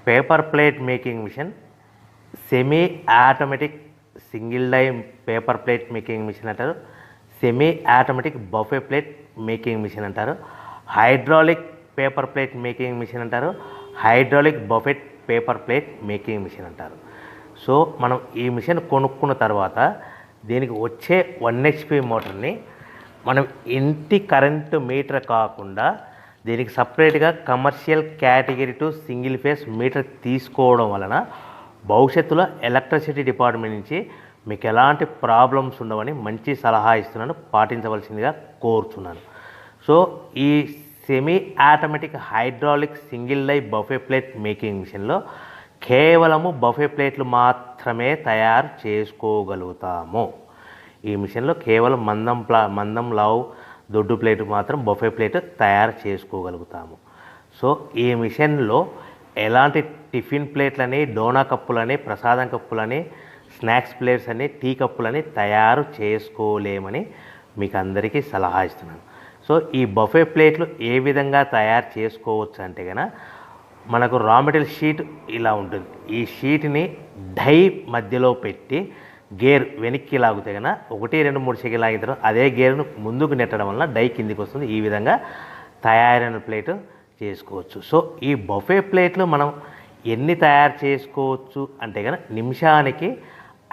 Paper plate making machine, semi automatic single die paper plate making machine అంటారు, semi automatic buffet plate making machine అంటారు, hydraulic paper plate making machine అంటారు, hydraulic buffet paper plate making machine అంటారు. So మనం ఈ machine కొనుక్కున్న తర్వాత దీనికి వచ్చే 1 HP మోటార్ని మనం ఇంటి కరెంటు మీటర్ కాకుండా దీనికి సపరేట్గా commercial category to single phase metre తీసుకోవడం వలన భవిష్యత్తులో ఎలక్ట్రిసిటీ డిపార్ట్మెంట్ నుంచి మీకు ఎలాంటి ప్రాబ్లమ్స్ ఉండవని మంచి సలహా ఇస్తున్నాను, పాటించవలసిందిగా కోరుతున్నాను. సో ఈ semi automatic hydraulic single die buffet plate making మిషన్లో కేవలము బఫే ప్లేట్లు మాత్రమే తయారు చేసుకోగలుగుతాము. ఈ మిషన్లో కేవలం మందం లావు దొడ్డు ప్లేట్ మాత్రం బఫే ప్లేట్ తయారు చేసుకోగలుగుతాము. సో ఈ మిషన్లో ఎలాంటి టిఫిన్ ప్లేట్లని, డోనా కప్పులని, ప్రసాదం కప్పులని, స్నాక్స్ ప్లేట్స్ అని, టీ కప్పులని తయారు చేసుకోలేమని మీకు అందరికీ సలహా ఇస్తున్నాను. సో ఈ బఫే ప్లేట్లు ఏ విధంగా తయారు చేసుకోవచ్చు అంటే కనుక మనకు రా మెటీరియల్ షీట్ ఇలా ఉంటుంది. ఈ షీట్ని డై మధ్యలో పెట్టి గేర్ వెనక్కి లాగితే కనుక 1, 2, 3 సెకండ్లు లాగిన తర్వాత అదే గేర్ను ముందుకు నెట్టడం వలన డై కిందికి వస్తుంది. ఈ విధంగా తయారైన ప్లేట్ చేసుకోవచ్చు. సో ఈ బఫే ప్లేట్లు మనం ఎన్ని తయారు చేసుకోవచ్చు అంటే కనుక నిమిషానికి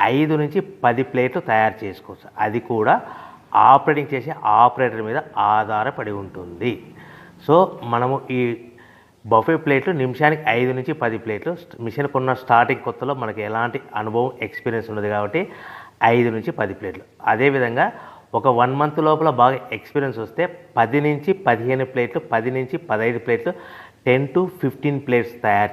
5 నుంచి 10 ప్లేట్లు తయారు చేసుకోవచ్చు. అది కూడా ఆపరేటింగ్ చేసే ఆపరేటర్ మీద ఆధారపడి ఉంటుంది. సో మనము ఈ బఫే ప్లేట్లు నిమిషానికి 5 నుంచి 10 ప్లేట్లు, మిషన్ కొన్న స్టార్టింగ్ కొత్తలో మనకి ఎలాంటి అనుభవం ఎక్స్పీరియన్స్ ఉండదు కాబట్టి 5 నుంచి 10 ప్లేట్లు. అదేవిధంగా ఒక 1 మంత్ లోపల బాగా ఎక్స్పీరియన్స్ వస్తే 10 నుంచి 15 ప్లేట్లు, 10 నుంచి 15 ప్లేట్లు, 10 to 15 ప్లేట్స్ తయారు